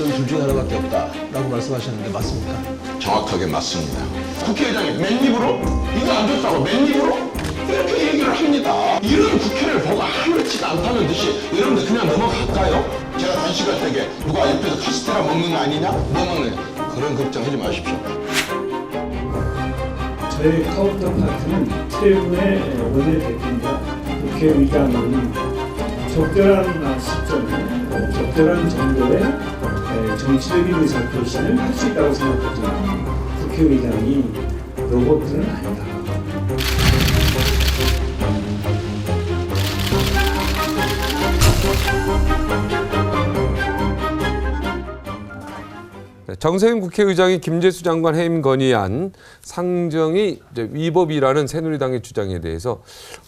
목적이 둘 중에 하나밖에 없다라고 말씀하셨는데 맞습니까? 정확하게 맞습니다. 국회의장이 맨입으로 이거 안 됐다고 맨입으로 이렇게 얘기를 합니다. 이런 국회를 보고 아무렇지도 않다는 듯이 여러분들 그냥 넘어갈까요? 제가 단식할 때게 누가 옆에서 카스테라 먹는 거 아니냐? 뭐 먹는 그런 걱정하지 마십시오. 저희 카운터 파트는 최근의 원내대표입니다. 국회의장은 적절한 시점에 적절한 정도의 정치적인 의사표시를 할 수 있다고 생각하지만 국회의장이 로봇은 아니다. 정세균 국회의장이 김재수 장관 해임 건의안 상정이 위법이라는 새누리당의 주장에 대해서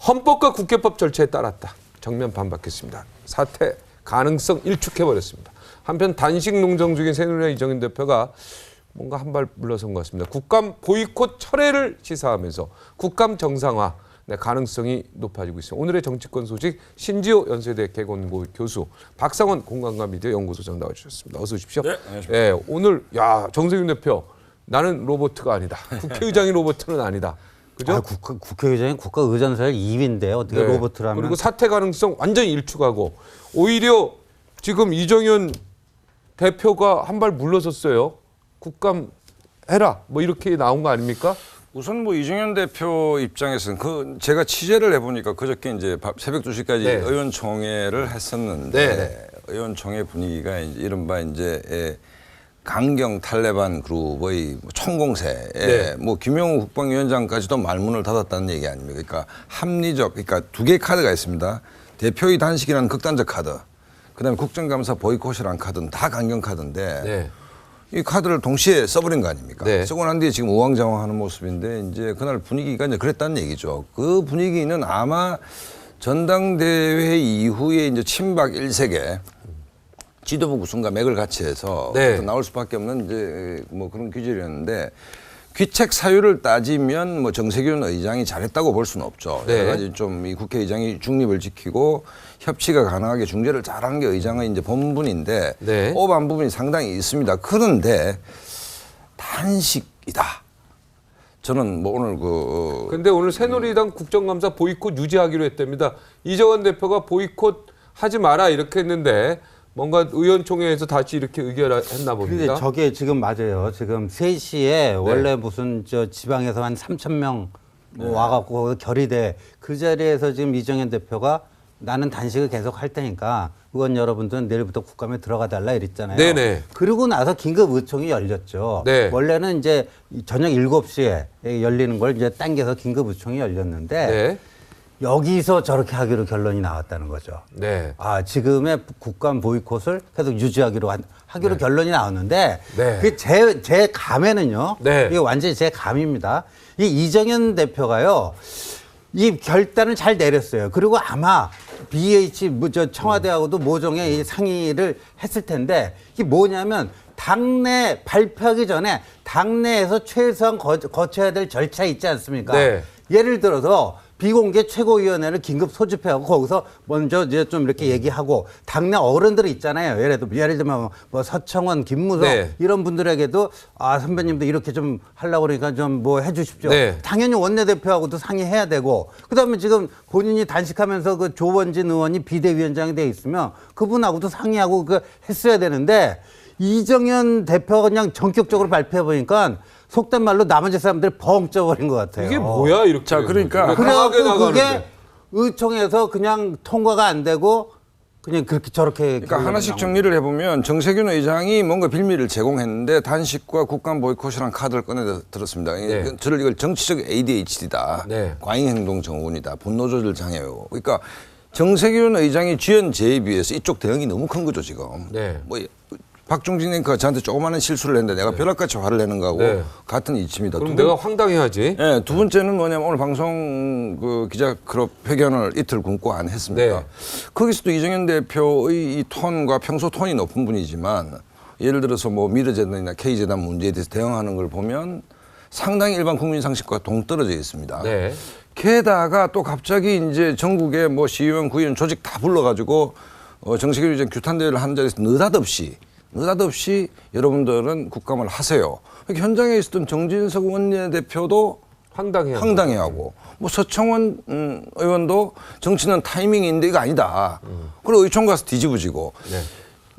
헌법과 국회법 절차에 따랐다. 정면 반박했습니다. 사퇴 가능성 일축해버렸습니다. 한편 단식 농정 중인 새누리당 이정현 대표가 뭔가 한 발 물러선 것 같습니다. 국감 보이콧 철회를 시사하면서 국감 정상화 가능성이 높아지고 있습니다. 오늘의 정치권 소식 신지호 연세대 개건고 교수, 박상원 공감과 미디어 연구소장 나와주셨습니다. 어서 오십시오. 네, 안녕하십니까. 네, 오늘 정세균 대표 나는 로봇가 아니다. 국회의장이 로봇은 아니다. 그죠? 국회의장이 국가의전사의 2위인데 어떻게 네. 로봇을 그리고 하면. 사퇴 가능성 완전히 일축하고 오히려 지금 이정현 대표가 한 발 물러섰어요. 국감 해라. 뭐 이렇게 나온 거 아닙니까? 우선 뭐 이정현 대표 입장에서는 제가 취재를 해보니까 그저께 이제 새벽 2시까지 네. 의원총회를 했었는데 네. 의원총회 분위기가 이제 이른바 이제 강경 탈레반 그룹의 총공세에 네. 뭐 김영우 국방위원장까지도 말문을 닫았다는 얘기 아닙니까? 그러니까 합리적, 그러니까 두 개의 카드가 있습니다. 대표의 단식이라는 극단적 카드, 그다음에 국정감사 보이콧이라는 카드는 다 강경 카드인데. 네. 이 카드를 동시에 써버린 거 아닙니까? 네. 쓰고 난 뒤에 지금 우왕좌왕하는 모습인데 이제 그날 분위기가 이제 그랬다는 얘기죠. 그 분위기는 아마 전당대회 이후에 이제 친박 1세계 지도부 구성과 맥을 같이 해서 네. 나올 수밖에 없는 이제 뭐 그런 규칙이었는데 귀책 사유를 따지면 뭐 정세균 의장이 잘했다고 볼 수는 없죠. 네. 여러 가지 좀 이 국회의장이 중립을 지키고 협치가 가능하게 중재를 잘한 게 의장의 이제 본분인데 네. 오반 부분이 상당히 있습니다. 그런데 단식이다. 저는 뭐 오늘 근데 오늘 새누리당 국정감사 보이콧 유지하기로 했답니다. 이정현 대표가 보이콧 하지 마라 이렇게 했는데 뭔가 의원총회에서 다시 이렇게 의결했나 근데 봅니다. 저게 지금 맞아요. 지금 3시에 원래 무슨 지방에서 한 3,000명 와갖고 결의돼 그 자리에서 지금 이정현 대표가 나는 단식을 계속 할 테니까 의원 여러분들은 내일부터 국감에 들어가 달라 이랬잖아요. 네네. 그리고 나서 긴급 의총이 열렸죠. 네. 원래는 이제 저녁 7시에 열리는 걸 이제 당겨서 긴급 의총이 열렸는데 네. 여기서 저렇게 하기로 결론이 나왔다는 거죠. 네. 지금의 국감 보이콧을 계속 유지하기로 하기로 결론이 나왔는데 네. 그 제 감에는요. 네. 이게 완전히 제 감입니다. 이 이정현 대표가요. 이 결단을 잘 내렸어요. 그리고 아마 BH 청와대하고도 모종의 이 상의를 했을 텐데 이게 뭐냐면 당내 발표하기 전에 당내에서 최소한 거쳐야 될 절차 있지 않습니까? 네. 예를 들어서 비공개 최고위원회를 긴급 소집해하고 거기서 먼저 이제 좀 이렇게 얘기하고 당내 어른들 있잖아요. 예를 들면 뭐 서청원, 김무성 네. 이런 분들에게도 선배님도 이렇게 좀 하려고 그러니까 좀 뭐 해주십시오. 네. 당연히 원내대표하고도 상의해야 되고 그다음에 지금 본인이 단식하면서 그 조원진 의원이 비대위원장이 돼 있으면 그분하고도 상의하고 했어야 되는데 이정현 대표가 그냥 전격적으로 발표해 보니까 속된 말로 나머지 사람들이 벙 쪄버린 것 같아요. 이게 뭐야 이렇게. 자, 그러니까 강하게 그래갖고 그게 나가는데. 의총에서 그냥 통과가 안 되고 그냥 그렇게 저렇게. 그러니까 하나씩 정리를 해보면 정세균 의장이 뭔가 빌미를 제공했는데 단식과 국감 보이콧이라는 카드를 꺼내 들었습니다. 네. 저를 이걸 정치적 ADHD다. 네. 과잉행동 증후군이다. 분노조절 장애요. 그러니까 정세균 의장이 쥐은 죄에 비해서 이쪽 대응이 너무 큰 거죠 지금. 네. 뭐 박종진 앵커가 저한테 조그마한 실수를 했는데 내가 벼락같이 화를 내는 거하고 네. 같은 이치입니다. 그럼 내가 황당해야지. 네, 두 번째는 뭐냐면 오늘 방송 기자 클럽 회견을 이틀 굶고 안 했습니까? 네. 거기서도 이정현 대표의 이 톤과 평소 톤이 높은 분이지만 예를 들어서 뭐 미르재단이나 K재단 문제에 대해서 대응하는 걸 보면 상당히 일반 국민 상식과 동떨어져 있습니다. 네. 게다가 또 갑자기 이제 전국에 뭐 시의원, 구의원 조직 다 불러가지고 정세균 의장 규탄 대회를 하는 자리에서 느닷없이 느닷없이 여러분들은 국감을 하세요. 현장에 있었던 정진석 원내대표도 황당해하고 뭐 서청원 의원도 정치는 타이밍인데 이거 아니다. 그리고 의총 가서 뒤집어지고. 네.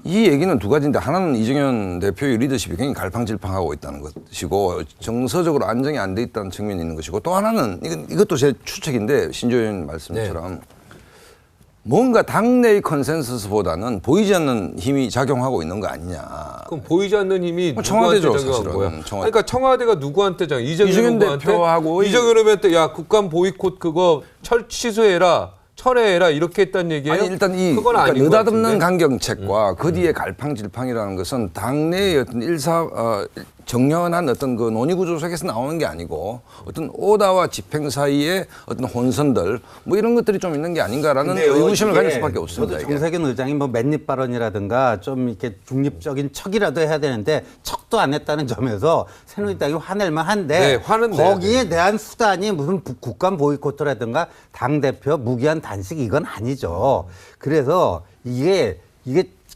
이 얘기는 두 가지인데 하나는 이정현 대표의 리더십이 굉장히 갈팡질팡하고 있다는 것이고 정서적으로 안정이 안 돼 있다는 측면이 있는 것이고 또 하나는 이것도 제 추측인데 신조 의원 말씀처럼 뭔가 당내의 컨센서스보다는 보이지 않는 힘이 작용하고 있는 거 아니냐. 그럼 보이지 않는 힘이 청와대죠, 누구한테 작용한 사실은. 거야? 청와대. 그러니까 청와대가 누구한테 작용? 이정현 대표하고 이정현 의원한테 야 국감 보이콧 그거 취소해라. 철회해라 이렇게 했다는 얘기예요? 아니 일단 이 그건 그러니까 아닌 것 느닷없는 같은데? 강경책과 그 뒤에 갈팡질팡이라는 것은 당내의 어떤 정연한 어떤 그 논의구조 속에서 나오는 게 아니고 어떤 오다와 집행 사이에 어떤 혼선들 뭐 이런 것들이 좀 있는 게 아닌가라는 의구심을 가질 수밖에 없습니다. 저도 정세균 의장이 뭐 맨입 발언이라든가 좀 이렇게 중립적인 척이라도 해야 되는데 척도 안 했다는 점에서 새누리당이 화낼만 한데 네, 화는 거기에 대한 수단이 무슨 국감 보이콧이라든가 당대표 무기한 단식 이건 아니죠. 그래서 이게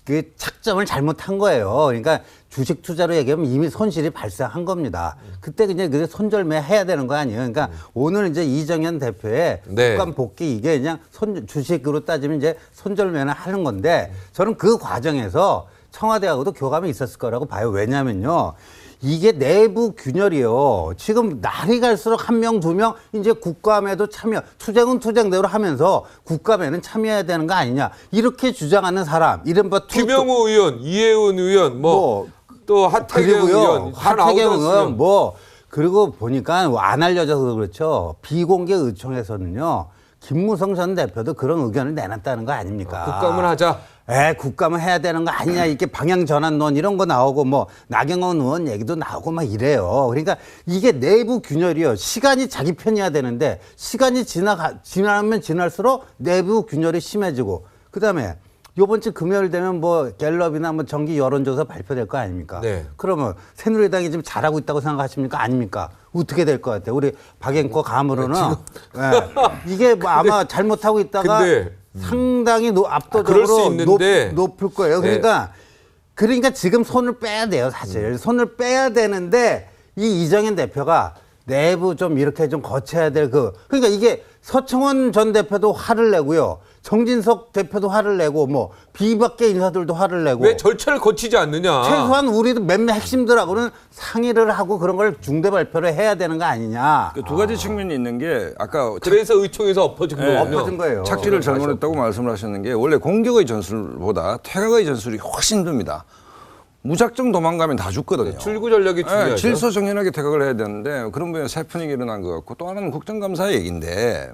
그 착점을 잘못한 거예요. 그러니까 주식 투자로 얘기하면 이미 손실이 발생한 겁니다. 그때 그냥 손절매 해야 되는 거 아니에요. 그러니까 오늘 이제 이정현 대표의 네. 국감 복귀 이게 그냥 주식으로 따지면 이제 손절매는 하는 건데 저는 그 과정에서 청와대하고도 교감이 있었을 거라고 봐요. 왜냐면요. 이게 내부 균열이요. 지금 날이 갈수록 한 명, 두 명 이제 국감에도 참여, 투쟁은 투쟁대로 하면서 국감에는 참여해야 되는 거 아니냐. 이렇게 주장하는 사람, 이른바 김영우 의원, 이혜훈 의원, 또 하태경 의원, 하태경 의원 그리고 보니까 안 알려져서 그렇죠. 비공개 의총에서는요. 김무성 전 대표도 그런 의견을 내놨다는 거 아닙니까? 국감을 하자. 국감을 해야 되는 거 아니냐, 이렇게 방향 전환론 이런 거 나오고 나경원 의원 얘기도 나오고 막 이래요. 그러니까 이게 내부 균열이요. 시간이 자기 편이어야 되는데 시간이 지나면 지날수록 내부 균열이 심해지고 그다음에 요번 주 금요일 되면 갤럽이나 정기 여론조사 발표될 거 아닙니까? 네. 그러면 새누리당이 지금 잘하고 있다고 생각하십니까? 아닙니까? 어떻게 될 것 같아요? 우리 박앵커 감으로는 이게 아마 잘못하고 있다가 상당히 압도적으로 그럴 수 있는데. 높을 거예요. 그러니까 지금 손을 빼야 돼요, 사실. 손을 빼야 되는데 이 이정현 대표가 내부 좀 이렇게 좀 거쳐야 될 그러니까 이게 서청원 전 대표도 화를 내고요. 정진석 대표도 화를 내고 비박계 인사들도 화를 내고 왜 절차를 거치지 않느냐. 최소한 우리도 몇몇 핵심들하고는 상의를 하고 그런 걸 중대 발표를 해야 되는 거 아니냐. 그 두 가지 측면이 있는 게 아까 그래서 의총에서 엎어진 거군요. 엎어진 거예요. 착지를 잘못했다고 말씀을 하셨는 게 원래 공격의 전술보다 퇴각의 전술이 훨씬 듭니다. 무작정 도망가면 다 죽거든요. 출구 전략이 중요하죠. 질서정연하게 퇴각을 해야 되는데 그런 부분에 새 분위기 일어난 것 같고 또 하나는 국정감사의 얘기인데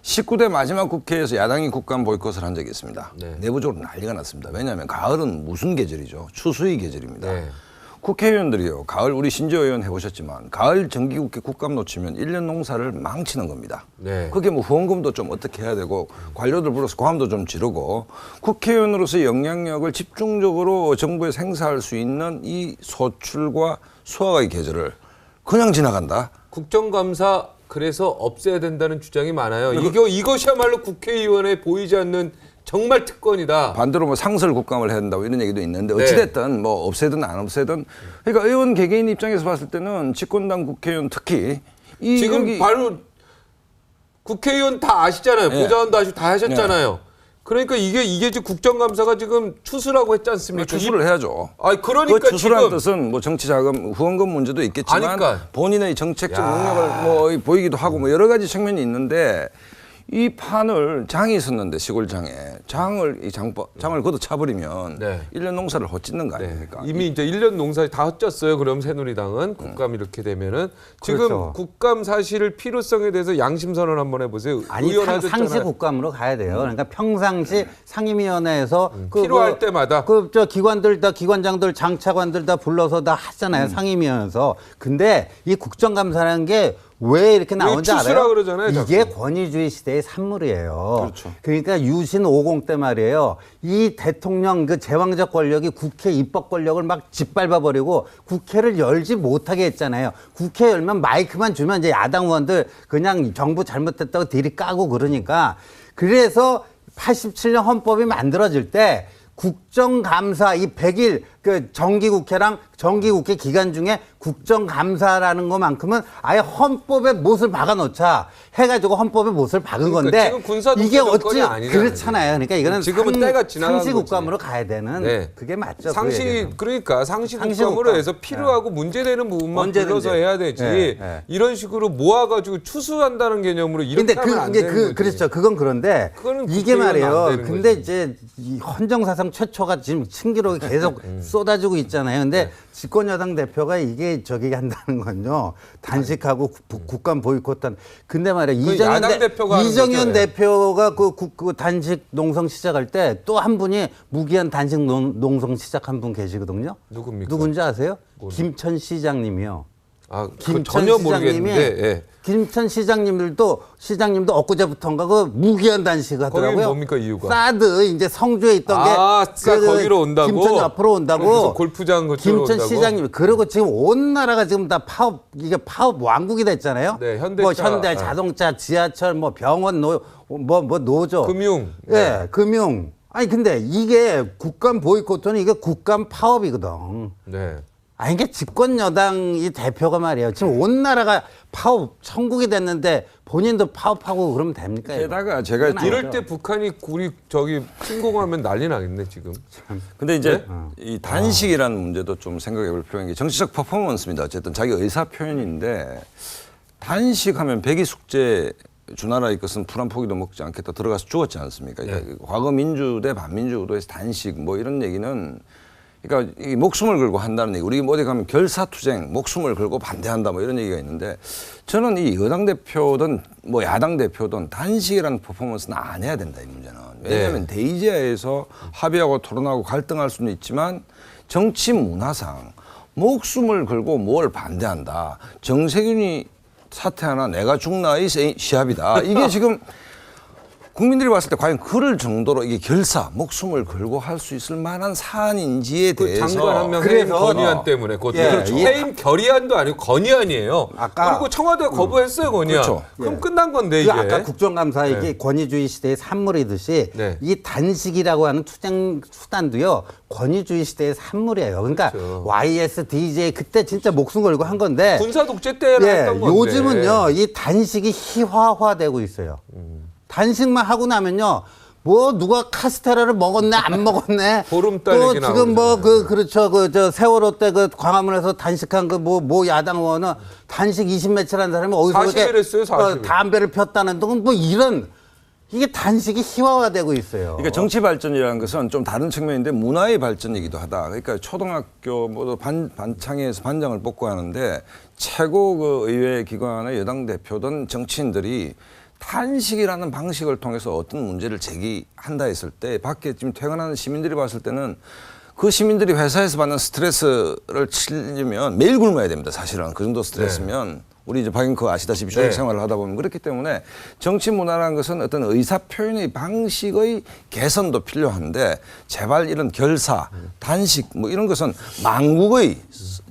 19대 마지막 국회에서 야당이 국감 보이콧을 한 적이 있습니다. 네. 내부적으로 난리가 났습니다. 왜냐하면 가을은 무슨 계절이죠? 추수의 계절입니다. 네. 국회의원들이요. 가을 우리 신조 의원 해보셨지만 가을 정기국회 국감 놓치면 1년 농사를 망치는 겁니다. 네. 그게 후원금도 좀 어떻게 해야 되고 관료들 불러서 고함도 좀 지르고 국회의원으로서 영향력을 집중적으로 정부에 행사할 수 있는 이 소출과 수화의 계절을 그냥 지나간다. 국정감사 그래서 없애야 된다는 주장이 많아요. 이것이야말로 국회의원에 보이지 않는 정말 특권이다. 반대로 상설 국감을 해야 된다고 이런 얘기도 있는데 어찌됐든 없애든 안 없애든 그러니까 의원 개개인 입장에서 봤을 때는 집권당 국회의원 특히 지금 바로 국회의원 다 아시잖아요. 보좌관도 아시고 다 하셨잖아요. 그러니까 이게 지금 국정감사가 지금 추수라고 했지 않습니까? 추수를 해야죠. 그러니까 그 추수라는 뜻은 정치자금 후원금 문제도 있겠지만 본인의 정책적 능력을 보이기도 하고 여러 가지 측면이 있는데 이 판을 장이 있었는데 시골장에 장을 걷어차버리면 1년 농사를 헛짓는 거 아닙니까? 이미 이제 1년 농사 다 헛졌어요. 그럼 새누리당은 국감 이렇게 되면은 지금 국감 사실을 필요성에 대해서 양심 선언 한번 해보세요. 아니 상시 국감으로 가야 돼요. 그러니까 평상시 상임위원회에서 필요할 때마다 기관들 다 기관장들 장차관들 다 불러서 다 하잖아요. 상임위원회에서. 근데 이 국정감사라는 게 왜 이렇게 나온지 알아요? 그러잖아요, 이게 권위주의 시대의 산물이에요. 그렇죠. 그러니까 유신 50 때 말이에요. 이 대통령 제왕적 권력이 국회 입법 권력을 막 짓밟아버리고 국회를 열지 못하게 했잖아요. 국회 열면 마이크만 주면 이제 야당 의원들 그냥 정부 잘못했다고 딜이 까고 그러니까 그래서 87년 헌법이 만들어질 때 국정감사 이 100일 그 정기국회랑 정기국회 기간 중에 국정감사라는 것만큼은 아예 헌법에 못을 박아놓자 해가지고 헌법에 못을 박은 건데 지금 군사 이게 어찌 정권이 아니잖아요. 그렇잖아요. 그러니까 이거는 지금은 때가 지나간 상시 거지. 국감으로 가야 되는 네. 그게 맞죠. 그 상시 얘기는. 그러니까 상시 상시 국감으로 국감. 해서 필요하고 문제되는 부분만 언제든지. 불러서 해야 되지. 네, 네. 이런 식으로 모아가지고 추수한다는 개념으로 이렇게 근데 하면 안 되는 거지. 그렇죠. 그건 그런데 그거는 이게 국회의원은 안 말이에요. 되는 근데 거지. 이제 이 헌정사상 최초가 지금 신기록이 계속 쏟아지고 있잖아요. 근데 네. 집권여당 대표가 이게 저기 한다는 건요. 단식하고 국감 보이콧한. 근데 말이야. 야당 대표가 하는 이정현 거죠. 대표가 그 단식 농성 시작할 때 또 한 분이 무기한 단식 농성 시작한 분 계시거든요. 누굽니까? 누군지 아세요? 김천 시장님이요. 아, 그거 김천 전혀 시장님이 모르겠는데. 예. 김천 시장님도 엊그제부터인가 그 무기한 단식 하더라고요. 거기 뭡니까, 이유가? 사드 이제 성주에 있던 아, 게 거기로 온다고? 김천 앞으로 온다고. 그래서 골프장 그쪽으로 김천 온다고? 시장님 그리고 지금 온 나라가 지금 다 파업 왕국이 됐잖아요. 네, 현대차. 뭐 현대 자동차, 지하철, 뭐 병원, 노조, 금융. 예, 금융. 아니 근데 이게 국감 보이콧은 이게 국감 파업이거든. 네. 아니, 이게 집권 여당이 대표가 말이에요. 지금 온 나라가 파업, 천국이 됐는데 본인도 파업하고 그러면 됩니까? 이거? 게다가 제가 이럴 때 북한이 우리 저기 침공하면 난리 나겠네 지금. 근데 이제 네? 이 단식이라는 문제도 좀 생각해 볼 필요한 게 정치적 퍼포먼스입니다. 어쨌든 자기 의사 표현인데 단식하면 백이 숙제 주나라의 것은 풀 한 포기도 먹지 않겠다 들어가서 죽었지 않습니까? 네. 과거 민주 대 반민주 구도에서 단식 뭐 이런 얘기는 그러니까 이 목숨을 걸고 한다는 얘기. 우리 어디 가면 결사투쟁, 목숨을 걸고 반대한다 뭐 이런 얘기가 있는데 저는 이 여당 대표든 뭐 야당 대표든 단식이라는 퍼포먼스는 안 해야 된다 이 문제는. 왜냐하면 대의제에서 합의하고 토론하고 갈등할 수는 있지만 정치 문화상 목숨을 걸고 뭘 반대한다. 정세균이 사퇴하나 내가 죽나의 시합이다. 이게 지금 국민들이 봤을 때 과연 그럴 정도로 이게 목숨을 걸고 할 수 있을 만한 사안인지에 그 대해서 장관 한 명 해임 그래서 건의안 때문에 그것도 예, 그렇죠. 이- 해임 결의안도 아니고 건의안이에요. 아까- 그리고 청와대가 거부했어요 건의안. 그렇죠. 그럼 끝난 건데 그 이게. 아까 국정감사 이게 권위주의 시대의 산물이듯이 네. 이 단식이라고 하는 투쟁 수단도요 권위주의 시대의 산물이에요. 그러니까 그렇죠. YS, DJ 그때 진짜 목숨 걸고 한 건데 군사 독재 때나 예, 했던 건데. 요즘은요 이 단식이 희화화되고 있어요. 단식만 하고 나면요. 뭐 누가 카스테라를 먹었네 안 먹었네. 보름달 또 얘기 지금 뭐 나오잖아요. 그렇죠 그 저 세월호 때 그 광화문에서 단식한 그 뭐 야당 의원은 단식 20며칠 한 사람이 어디서 40일 했어요, 40일. 담배를 폈다는 등 뭐 이런 이게 단식이 희화화되고 있어요. 그러니까 정치 발전이라는 것은 좀 다른 측면인데 문화의 발전이기도 하다. 그러니까 초등학교 뭐 반창에서 반장을 뽑고 하는데 최고 그 의회 기관의 여당 대표든 정치인들이 단식이라는 방식을 통해서 어떤 문제를 제기한다 했을 때 밖에 지금 퇴근하는 시민들이 봤을 때는 그 시민들이 회사에서 받는 스트레스를 치려면 매일 굶어야 됩니다. 사실은 그 정도 스트레스면 우리 이제 박영크 아시다시피 조직 생활을 하다 보면 그렇기 때문에 정치 문화라는 것은 어떤 의사 표현의 방식의 개선도 필요한데 제발 이런 결사, 단식 뭐 이런 것은 망국의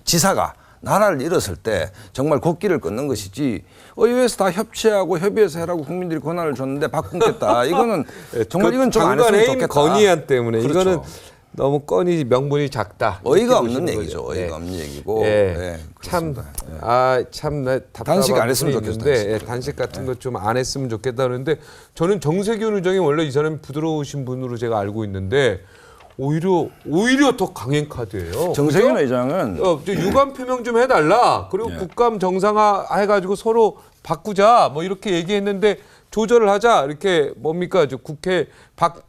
지사가 나라를 잃었을 때 정말 곡기를 끊는 것이지 의회에서 다 협치하고 협의해서 해라고 국민들이 권한을 줬는데 바꾸겠다. 이거는 정말 이건 좀 안 장관 했으면 해임 좋겠다. 건의안 때문에 그렇죠. 이거는 너무 건이 명분이 작다. 어이가 이렇게 없는 보시는 얘기죠. 거죠. 어이가 없는 얘기고. 예. 예, 참, 그렇습니다. 참 답답한 단식 안 했으면 부분이 좋겠다, 있는데, 진짜. 단식 같은 거 좀 안 했으면 좋겠다 그러는데 저는 정세균 의장이 원래 이 사람이 부드러우신 분으로 제가 알고 있는데 오히려 더 강행 카드예요. 정세균 그죠? 의장은 저 유감 표명 좀 해달라. 그리고 예. 국감 정상화 해가지고 서로 바꾸자. 뭐 이렇게 얘기했는데 조절을 하자. 이렇게 뭡니까? 저 국회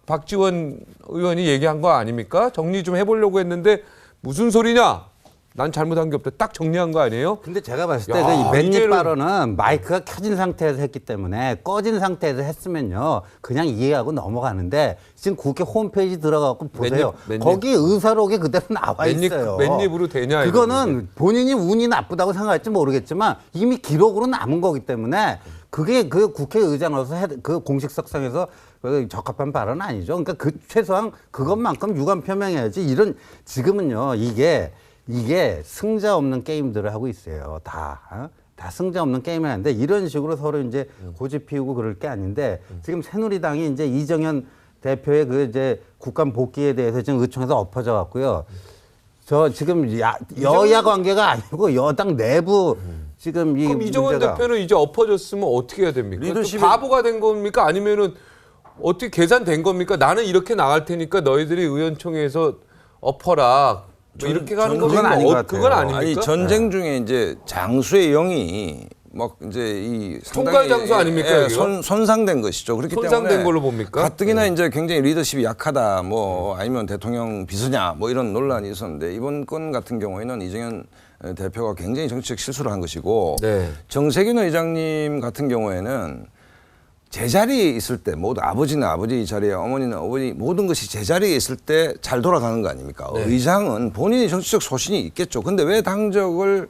박지원 의원이 얘기한 거 아닙니까? 정리 좀 해보려고 했는데 무슨 소리냐? 난 잘못한 게 없다. 딱 정리한 거 아니에요? 근데 제가 봤을 때 야, 그 맨입 이제는- 발언은 마이크가 켜진 상태에서 했기 때문에 꺼진 상태에서 했으면요 그냥 이해하고 넘어가는데 지금 국회 홈페이지 들어가고 보세요. 맨입. 거기 의사록이 그대로 나와 있어요. 맨입으로 되냐? 그거는 본인이 운이 나쁘다고 생각할지 모르겠지만 이미 기록으로 남은 거기 때문에 그게 그 국회의장으로서 그 공식석상에서 그 적합한 발언은 아니죠. 그러니까 그 최소한 그것만큼 유감 표명해야지. 이런 지금은요 이게 승자 없는 게임들을 하고 있어요. 다 승자 없는 게임을 하는데 이런 식으로 서로 이제 고집 피우고 그럴 게 아닌데 지금 새누리당이 이제 이정현 대표의 그 이제 국감 복귀에 대해서 지금 의총에서 엎어져 갖고요. 저 지금 여야 관계가 아니고 여당 내부 지금 이 그럼 이정현 문제가 대표는 이제 엎어졌으면 어떻게 해야 됩니까? 또 리더십이- 바보가 된 겁니까? 아니면은 어떻게 계산된 겁니까? 나는 이렇게 나갈 테니까 너희들이 의원총회에서 엎어라. 뭐 이렇게 가는 그건 겁니까? 아닌 것 같아요. 그건 아닙니까? 아니 전쟁 중에 이제 장수의 영이 막 이제 이 총괄 장수 아닙니까, 여기가? 손상된 것이죠. 그렇기 손상된 때문에 걸로 봅니까? 가뜩이나 이제 굉장히 리더십이 약하다, 뭐 아니면 대통령 비서냐, 뭐 이런 논란이 있었는데 이번 건 같은 경우에는 이정현 대표가 굉장히 정치적 실수를 한 것이고 네. 정세균 의장님 같은 경우에는 제자리에 있을 때 모두 아버지는 아버지 자리에 어머니는 어머니 모든 것이 제자리에 있을 때 잘 돌아가는 거 아닙니까? 네. 의장은 본인이 정치적 소신이 있겠죠. 근데 왜 당적을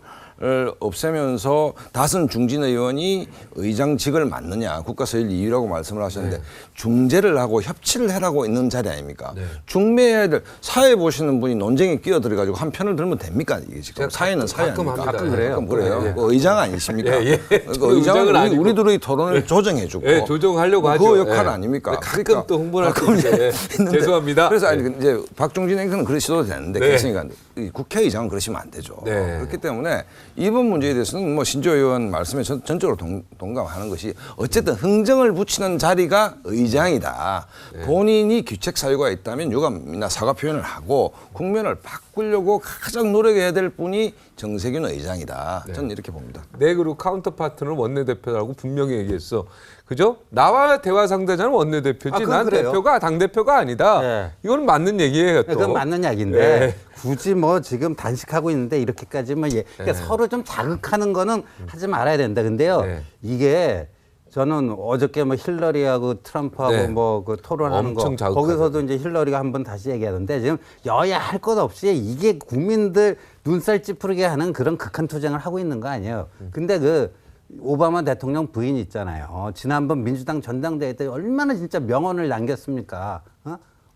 없애면서 다선 중진 의원이 의장직을 맡느냐, 국가서열 이유라고 말씀을 하셨는데 네. 중재를 하고 협치를 해라고 있는 자리 아닙니까? 중매해야 될 사회 보시는 분이 논쟁에 끼어들어가지고 한 편을 들면 됩니까? 이게 지금 제가 사회는 사회 가끔 아닙니까? 합니다. 가끔 그래요. 예, 예. 그 의장 아니십니까? 예, 예. 그 저는 의장은 의장은 아니고. 우리들의 토론을 조정해주고 예, 조정하려고 하죠. 그 역할 예. 아닙니까? 가끔 또 흥분할 때 가끔 있어요. 예. 있는데 죄송합니다. 그래서 아니 네. 이제 박종진 행정은 그러셔도 되는데 네. 그랬으니까 이 국회의장은 그러시면 안 되죠. 네. 그렇기 때문에 이번 문제에 대해서는 뭐 신조 의원 말씀에 전적으로 동감하는 것이 어쨌든 흥정을 붙이는 자리가 의장이다. 네. 본인이 규책 사유가 있다면 유감이나 사과 표현을 하고 국면을 바꾸려고 가장 노력해야 될 분이 정세균 의장이다. 저는 이렇게 봅니다. 네, 그리고 카운터 파트너는 원내대표라고 분명히 얘기했어. 그죠? 나와 대화 상대자는 원내대표지. 아, 그건 난 그래요. 대표가 당대표가 아니다. 네. 이건 맞는 얘기예요, 또. 그건 맞는 이야기인데 네. 굳이 뭐 지금 단식하고 있는데 이렇게까지 뭐 그러니까 서로 좀 자극하는 거는 하지 말아야 된다. 근데요, 네. 이게 저는 어저께 뭐 힐러리하고 트럼프하고 네. 뭐 그 토론하는 거 엄청 자극하죠. 거기서도 이제 힐러리가 한번 다시 얘기하던데 지금 여야 할 것 없이 이게 국민들 눈살 찌푸리게 하는 그런 극한 투쟁을 하고 있는 거 아니에요. 근데 그 오바마 대통령 부인 있잖아요. 지난번 민주당 전당대회 때 얼마나 진짜 명언을 남겼습니까?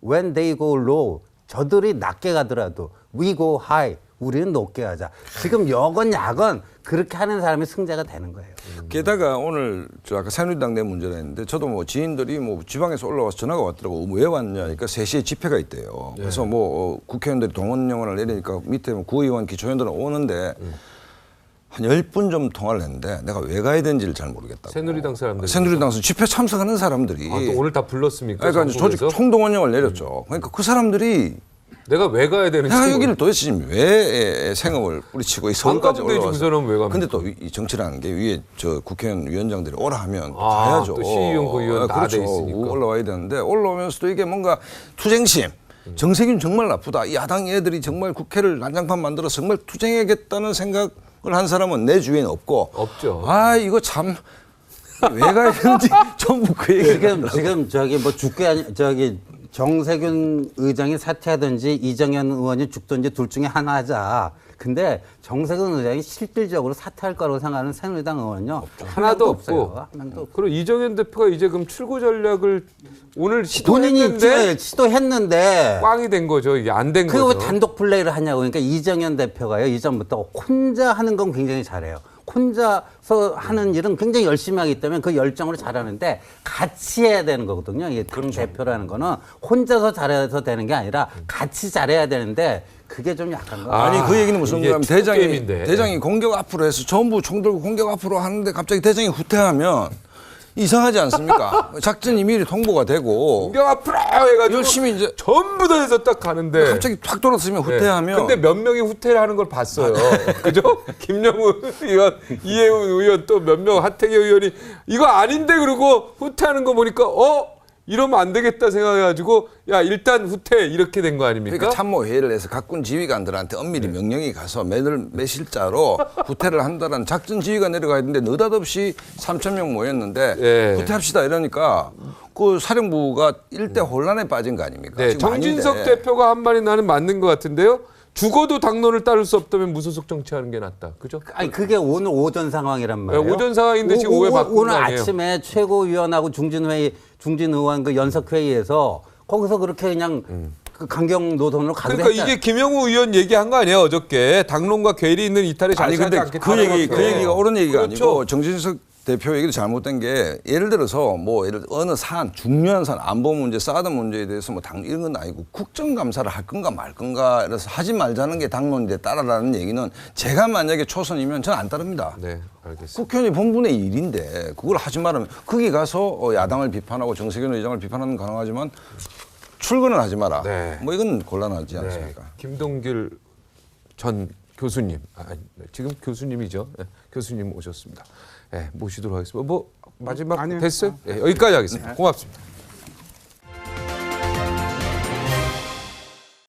When they go low, 저들이 낮게 가더라도 we go high, 우리는 높게 가자. 지금 여건 야건 그렇게 하는 사람이 승자가 되는 거예요. 게다가 오늘 저 아까 새누리당 내 문제라 했는데 저도 뭐 지인들이 뭐 지방에서 올라와서 전화가 왔더라고. 왜 왔냐니까 3시에 집회가 있대요. 그래서 뭐 국회의원들이 동원령을 내리니까 밑에 뭐 구의원 기초의원들은 오는데 한 10분 좀 통화를 했는데 내가 왜 가야 되는지를 잘 모르겠다고. 새누리당 사람들. 새누리당에서 집회 참석하는 사람들이 아, 또 오늘 다 불렀습니까? 그러니까 이제 조직 전국에서? 총동원령을 내렸죠. 그러니까 그 사람들이 내가 왜 가야 되는지. 내가 여기를 도대체 지금 왜 생업을 뿌리치고 이 서울까지 안 가면 되지, 올라와서. 그 사람은 왜 갑니까? 근데 또 이 정치라는 게 위에 저 국회의원 위원장들이 오라 하면 아, 가야죠. 또 시의원, 국의원 다 그렇죠. 돼 있으니까. 올라와야 되는데 올라오면서도 이게 뭔가 투쟁심. 정세균 정말 나쁘다. 이 야당 애들이 정말 국회를 난장판 만들어서 정말 투쟁하겠다는 생각을 한 사람은 내 주위에는 없고. 없죠. 아 이거 참 왜 가야 되는지 전부 그 얘기. 지금 저기 뭐 죽게 아니 저기 정세균 의장이 사퇴하든지 이정현 의원이 죽든지 둘 중에 하나 하자. 근데 정세균 의장이 실질적으로 사퇴할 거라고 생각하는 새누리당 의원요 하나도 없고. 없어요. 한 명도 없고. 그리고 이정현 대표가 이제 그럼 출구 전략을 오늘 본인이 시도했는데 시도했는데 꽝이 된 거죠. 이게 안 된 그거 왜 거죠. 단독 플레이를 하냐고. 그러니까 이정현 대표가요 이전부터 혼자 하는 건 굉장히 잘해요. 혼자서 하는 일은 굉장히 열심히 하기 때문에 그 열정으로 잘하는데 같이 해야 되는 거거든요. 이게 당 대표라는 거는 혼자서 잘해서 되는 게 아니라 같이 잘해야 되는데 그게 좀 약한 거. 아니 그 얘기는 무슨 이게 거냐면 축구 게임인데. 대장이 공격 앞으로 해서 전부 총 들고 공격 앞으로 하는데 갑자기 대장이 후퇴하면 이상하지 않습니까? 작전이 미리 통보가 되고 공격 앞으로 해가지고 열심히 이제 전부 다 해서 딱 가는데 갑자기 탁 돌아서면 네. 후퇴하면 근데 몇 명이 후퇴를 하는 걸 봤어요. 그죠? 김영우 의원, 이해훈 의원 또 몇 명 하태경 의원이 이거 아닌데 그러고 후퇴하는 거 보니까 이러면 안 되겠다 생각해가지고 야 일단 후퇴 이렇게 된 거 아닙니까? 그러니까 참모회의를 해서 각군 지휘관들한테 엄밀히 명령이 가서 매실자로 후퇴를 한다는 작전 지휘가 내려가야 되는데 느닷없이 3,000명 모였는데 네. 후퇴합시다 이러니까 그 사령부가 일대 혼란에 빠진 거 아닙니까? 네, 지금 정진석 아닌데. 대표가 한 말이 나는 맞는 것 같은데요. 죽어도 당론을 따를 수 없다면 무소속 정치하는 게 낫다. 그죠? 아니 그게 오늘 오전 상황이란 말이에요. 네, 오전 상황인데 지금 오후에 바꾼 오늘 거 아니에요? 아침에 최고위원하고 중진 의원 그 연석 회의에서 거기서 그렇게 그냥 그 강경 노선으로 가기로 그러니까 했잖아요. 이게 김영우 의원 얘기한 거 아니에요 어저께 당론과 괴리 있는 이탈에 아니 자세하지 근데 않겠다. 그 얘기가 옳은 얘기가 그렇죠. 아니고 정진석 대표 얘기도 잘못된 게 예를 들어서 뭐 예를 들어 어느 사안 중요한 사안 안보 문제 사드 문제에 대해서 뭐 당 이런 건 아니고 국정감사를 할 건가 말 건가 그래서 하지 말자는 게 당론인데 따라라는 얘기는 제가 만약에 초선이면 저는 안 따릅니다. 네, 알겠습니다. 국회의원이 본분의 일인데 그걸 하지 말으면 거기 가서 야당을 비판하고 정세균 의장을 비판하는 건 가능하지만 출근은 하지 마라. 네. 뭐 이건 곤란하지 않습니까? 김동길 전 교수님, 지금 교수님이죠. 네, 교수님 오셨습니다. 네, 모시도록 하겠습니다. 뭐 마지막 아니요. 됐어요? 네, 여기까지 하겠습니다. 고맙습니다.